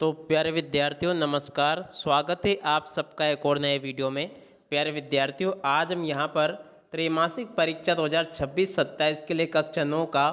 तो प्यारे विद्यार्थियों नमस्कार। स्वागत है आप सबका एक और नए वीडियो में। प्यारे विद्यार्थियों, आज हम यहाँ पर त्रैमासिक परीक्षा 2026-27 के लिए कक्षा 9 का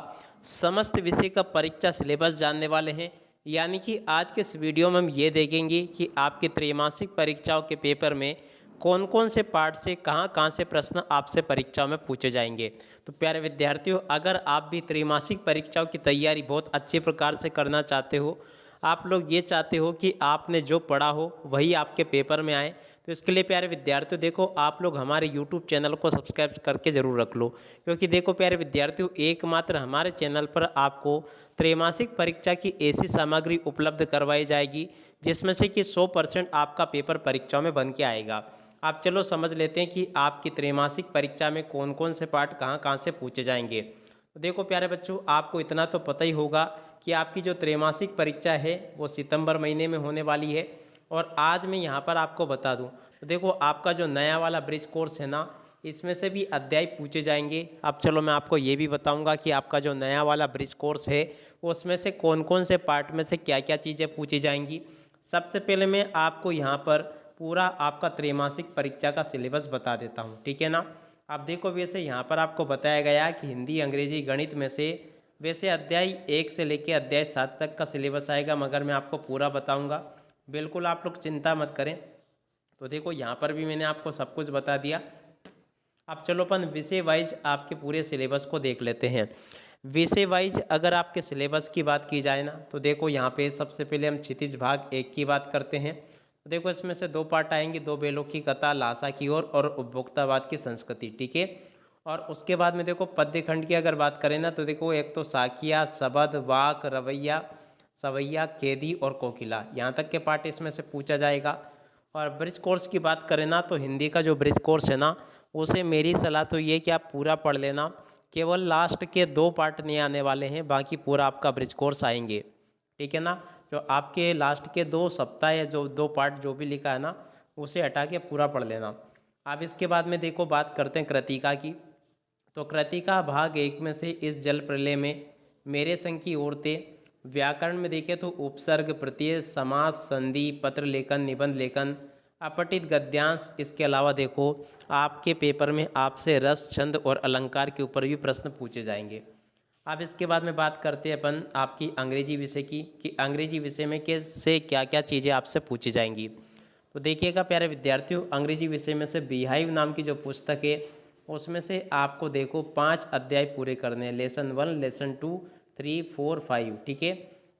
समस्त विषय का परीक्षा सिलेबस जानने वाले हैं। यानी कि आज के इस वीडियो में हम ये देखेंगे कि आपके त्रैमासिक परीक्षाओं के पेपर में कौन कौन से पार्ट से कहाँ कहाँ से प्रश्न आपसे परीक्षा में पूछे जाएंगे। तो प्यारे विद्यार्थियों, अगर आप भी त्रैमासिक परीक्षाओं की तैयारी बहुत अच्छे प्रकार से करना चाहते हो, आप लोग ये चाहते हो कि आपने जो पढ़ा हो वही आपके पेपर में आए, तो इसके लिए प्यारे विद्यार्थियों देखो, आप लोग हमारे YouTube चैनल को सब्सक्राइब करके ज़रूर रख लो। क्योंकि देखो प्यारे विद्यार्थियों, एकमात्र हमारे चैनल पर आपको त्रैमासिक परीक्षा की ऐसी सामग्री उपलब्ध करवाई जाएगी जिसमें से कि 100% आपका पेपर परीक्षा में बन के आएगा। आप चलो समझ लेते हैं कि आपकी त्रैमासिक परीक्षा में कौन कौन से पार्ट कहाँ कहाँ से पूछे जाएंगे। तो देखो प्यारे बच्चों, आपको इतना तो पता ही होगा कि आपकी जो त्रैमासिक परीक्षा है वो सितंबर महीने में होने वाली है। और आज मैं यहाँ पर आपको बता दूँ तो देखो, आपका जो नया वाला ब्रिज कोर्स है ना, इसमें से भी अध्याय पूछे जाएंगे। अब चलो मैं आपको ये भी बताऊंगा कि आपका जो नया वाला ब्रिज कोर्स है उसमें से कौन कौन से पार्ट में से क्या क्या चीज़ें पूछी जाएंगी। सबसे पहले मैं आपको यहाँ पर पूरा आपका त्रैमासिक परीक्षा का सिलेबस बता देता हूँ, ठीक है ना। अब देखो, वैसे यहाँ पर आपको बताया गया कि हिंदी, अंग्रेजी, गणित में से वैसे अध्याय 1 से लेकर अध्याय 7 तक का सिलेबस आएगा, मगर मैं आपको पूरा बताऊंगा। बिल्कुल आप लोग चिंता मत करें। तो देखो, यहाँ पर भी मैंने आपको सब कुछ बता दिया। अब चलो अपन विषय वाइज आपके पूरे सिलेबस को देख लेते हैं। विषय वाइज अगर आपके सिलेबस की बात की जाए ना, तो देखो यहाँ पे सबसे पहले हम क्षितिज भाग 1 की बात करते हैं। तो देखो, इसमें से 2 पार्ट आएंगे, 2 बैलों की कथा, लासा की ओर और उपभोक्तावाद की संस्कृति, ठीक है। और उसके बाद में देखो पद्य खंड की अगर बात करें ना, तो देखो एक तो साखिया, शबद, वाक, रवैया, सवैया, केदी और कोकिला, यहाँ तक के पार्ट इसमें से पूछा जाएगा। और ब्रिज कोर्स की बात करें ना, तो हिंदी का जो ब्रिज कोर्स है ना, उसे मेरी सलाह तो ये कि आप पूरा पढ़ लेना। केवल लास्ट के 2 पार्ट नहीं आने वाले हैं, बाकी पूरा आपका ब्रिज कोर्स आएंगे, ठीक है ना। जो आपके लास्ट के 2 सप्ताह या जो 2 पार्ट जो भी लिखा है ना, उसे हटा के पूरा पढ़ लेना। अब इसके बाद में देखो बात करते हैं कृतिका की। तो कृतिका भाग 1 में से इस जल प्रलय में मेरे संग की औरतें, व्याकरण में देखें तो उपसर्ग, प्रत्यय, समास, संधि, पत्र लेखन, निबंध लेखन, अपठित गद्यांश। इसके अलावा देखो आपके पेपर में आपसे रस, छंद और अलंकार के ऊपर भी प्रश्न पूछे जाएंगे। अब इसके बाद में बात करते हैं अपन आपकी अंग्रेजी विषय की, कि अंग्रेजी विषय में कैसे क्या क्या चीज़ें आपसे पूछी जाएंगी। तो देखिएगा प्यारे विद्यार्थियों, अंग्रेजी विषय में से बिहाइव नाम की जो पुस्तक है उसमें से आपको देखो 5 अध्याय पूरे करने हैं, लेसन 1, लेसन 2, 3, 4, 5, ठीक है।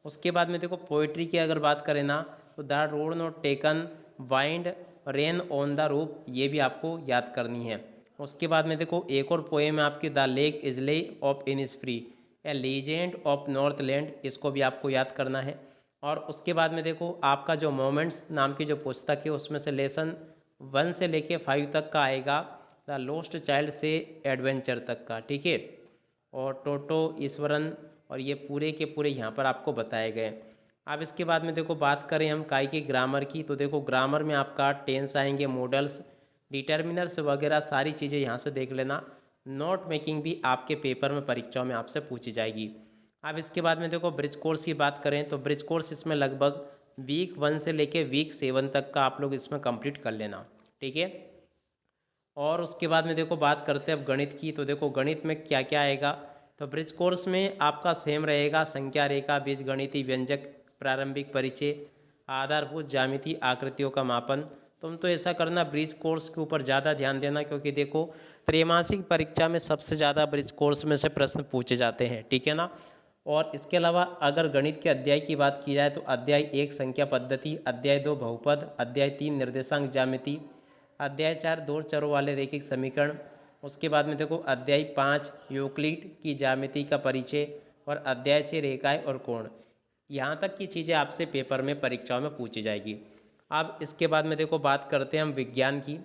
उसके बाद में देखो पोइट्री की अगर बात करें ना, तो the road not taken, wind, rain on the roof, ये भी आपको याद करनी है। उसके बाद में देखो एक और पोएम है आपकी, the lake isle of Innisfree, a legend of Northland, इसको भी आपको याद करना है। और उसके बाद में देखो आपका जो मोमेंट्स नाम की जो पुस्तक है उसमें से लेसन 1 से लेके 5 तक का आएगा, द लोस्ट चाइल्ड से एडवेंचर तक का, ठीक है। और टोटो, ईश्वरन, और ये पूरे के पूरे यहाँ पर आपको बताए गए। अब इसके बाद में देखो बात करें हम काय की ग्रामर की, तो देखो ग्रामर में आपका टेंस आएंगे, मॉडल्स, डिटर्मिनर्स वगैरह सारी चीज़ें यहाँ से देख लेना। नोट मेकिंग भी आपके पेपर में परीक्षाओं में आपसे पूछी जाएगी। अब इसके बाद में देखो ब्रिज कोर्स की बात करें, तो ब्रिज कोर्स इसमें लगभग वीक 1 से लेके वीक 7 तक का आप लोग इसमें कंप्लीट कर लेना, ठीक है। और उसके बाद में देखो बात करते हैं अब गणित की। तो देखो गणित में क्या क्या आएगा, तो ब्रिज कोर्स में आपका सेम रहेगा, संख्या रेखा, बीजगणितीय व्यंजक, प्रारंभिक परिचय, आधारभूत ज्यामिति, आकृतियों का मापन। तुम तो ऐसा करना, ब्रिज कोर्स के ऊपर ज़्यादा ध्यान देना, क्योंकि देखो त्रैमासिक परीक्षा में सबसे ज़्यादा ब्रिज कोर्स में से प्रश्न पूछे जाते हैं, ठीक है ना। और इसके अलावा अगर गणित के अध्याय की बात की जाए, तो अध्याय 1 संख्या पद्धति, अध्याय 2 बहुपद, अध्याय 3 निर्देशांक ज्यामिति, अध्याय 4 दो चरों वाले रैखिक समीकरण। उसके बाद में देखो अध्याय 5 यूक्लिड की ज्यामिति का परिचय, और अध्याय 6 रेखाएं और कोण। यहाँ तक की चीज़ें आपसे पेपर में परीक्षाओं में पूछी जाएगी। अब इसके बाद में देखो बात करते हैं हम विज्ञान की।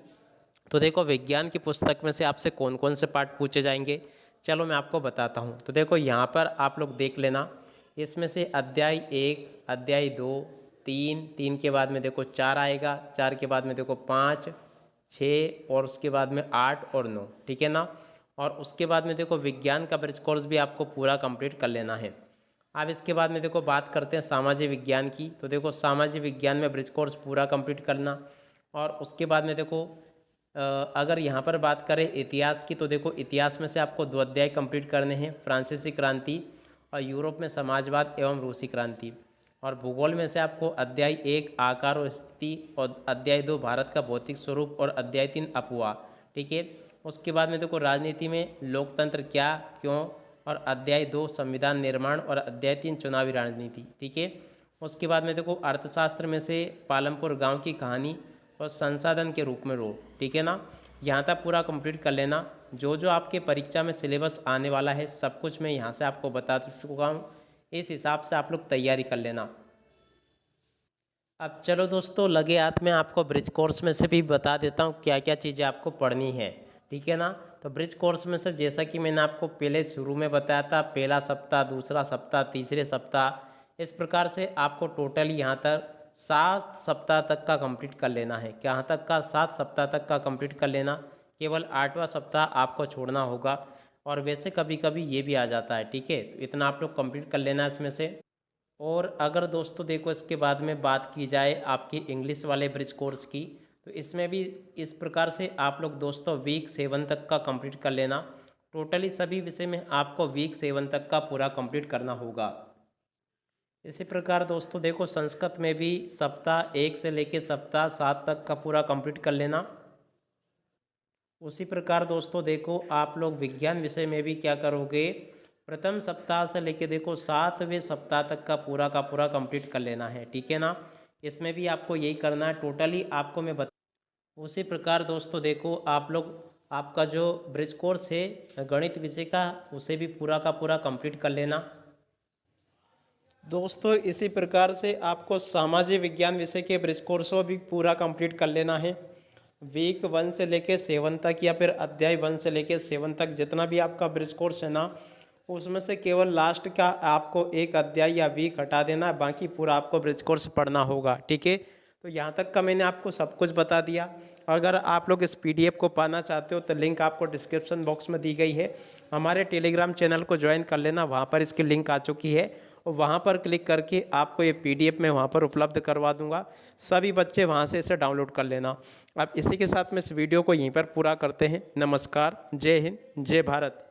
तो देखो विज्ञान की पुस्तक में से आपसे कौन कौन से पार्ट पूछे जाएंगे, चलो मैं आपको बताता हूँ। तो देखो यहाँ पर आप लोग देख लेना, इसमें से अध्याय 1, अध्याय 2, 3, 3 के बाद में देखो 4 आएगा, 4 के बाद में देखो 5, 6 और उसके बाद में 8 और 9, ठीक है ना। और उसके बाद में देखो विज्ञान का ब्रिज कोर्स भी आपको पूरा कंप्लीट कर लेना है। अब इसके बाद में देखो बात करते हैं सामाजिक विज्ञान की। तो देखो सामाजिक विज्ञान में ब्रिज कोर्स पूरा कंप्लीट करना। और उसके बाद में देखो अगर यहाँ पर बात करें इतिहास की, तो देखो इतिहास में से आपको 2 अध्याय कंप्लीट करने हैं, फ्रांसीसी क्रांति और यूरोप में समाजवाद एवं रूसी क्रांति। और भूगोल में से आपको अध्याय 1 आकार और स्थिति, और अध्याय 2 भारत का भौतिक स्वरूप, और अध्याय 3 अफवाह। ठीक है। उसके बाद में देखो राजनीति में लोकतंत्र क्या क्यों, और अध्याय 2 संविधान निर्माण, और अध्याय 3 चुनावी राजनीति। ठीक है। उसके बाद में देखो अर्थशास्त्र में से पालमपुर गांव की कहानी और संसाधन के रूप में रोल। ठीक है ना। यहाँ तक पूरा कंप्लीट कर लेना। जो जो आपके परीक्षा में सिलेबस आने वाला है सब कुछ मैं यहाँ से आपको बता चुका हूँ, इस हिसाब से आप लोग तैयारी कर लेना। अब चलो दोस्तों, लगे हाथ में आपको ब्रिज कोर्स में से भी बता देता हूँ क्या क्या चीज़ें आपको पढ़नी है। ठीक है ना। तो ब्रिज कोर्स में से जैसा कि मैंने आपको पहले शुरू में बताया था, पहला सप्ताह, दूसरा सप्ताह, तीसरे सप्ताह, इस प्रकार से आपको टोटल यहाँ तक 7 सप्ताह तक का कंप्लीट कर लेना है। कहाँ तक का? 7 सप्ताह तक का कंप्लीट कर लेना। केवल 8वां सप्ताह आपको छोड़ना होगा, और वैसे कभी कभी ये भी आ जाता है। ठीक है। तो इतना आप लोग कंप्लीट कर लेना इसमें से। और अगर दोस्तों देखो इसके बाद में बात की जाए आपकी इंग्लिश वाले ब्रिज कोर्स की, तो इसमें भी इस प्रकार से आप लोग दोस्तों वीक 7 तक का कंप्लीट कर लेना। टोटली सभी विषय में आपको वीक 7 तक का पूरा कंप्लीट करना होगा। इसी प्रकार दोस्तों देखो संस्कृत में भी सप्ताह 1 से लेकर सप्ताह 7 तक का पूरा कंप्लीट कर लेना। उसी प्रकार दोस्तों देखो आप लोग विज्ञान विषय में भी क्या करोगे, प्रथम सप्ताह से लेके देखो 7वें सप्ताह तक का पूरा कंप्लीट कर लेना है। ठीक है ना। इसमें भी आपको यही करना है। टोटली आपको मैं उसी प्रकार दोस्तों देखो आप लोग आपका जो ब्रिज कोर्स है गणित विषय का, उसे भी पूरा का पूरा कंप्लीट कर लेना। दोस्तों इसी प्रकार से आपको सामाजिक विज्ञान विषय के ब्रिज कोर्स को भी पूरा कंप्लीट कर लेना है। वीक 1 से लेके 7 तक, या फिर अध्याय 1 से लेके 7 तक जितना भी आपका ब्रिज कोर्स है ना, उसमें से केवल लास्ट का आपको एक अध्याय या वीक हटा देना है, बाकी पूरा आपको ब्रिज कोर्स पढ़ना होगा। ठीक है। तो यहाँ तक का मैंने आपको सब कुछ बता दिया। अगर आप लोग इस PDF को पाना चाहते हो तो लिंक आपको डिस्क्रिप्शन बॉक्स में दी गई है। हमारे टेलीग्राम चैनल को ज्वाइन कर लेना, वहाँ पर इसकी लिंक आ चुकी है, और वहाँ पर क्लिक करके आपको ये PDF मैं वहाँ पर उपलब्ध करवा दूँगा। सभी बच्चे वहाँ से इसे डाउनलोड कर लेना। अब इसी के साथ में इस वीडियो को यहीं पर पूरा करते हैं। नमस्कार, जय हिंद, जय भारत।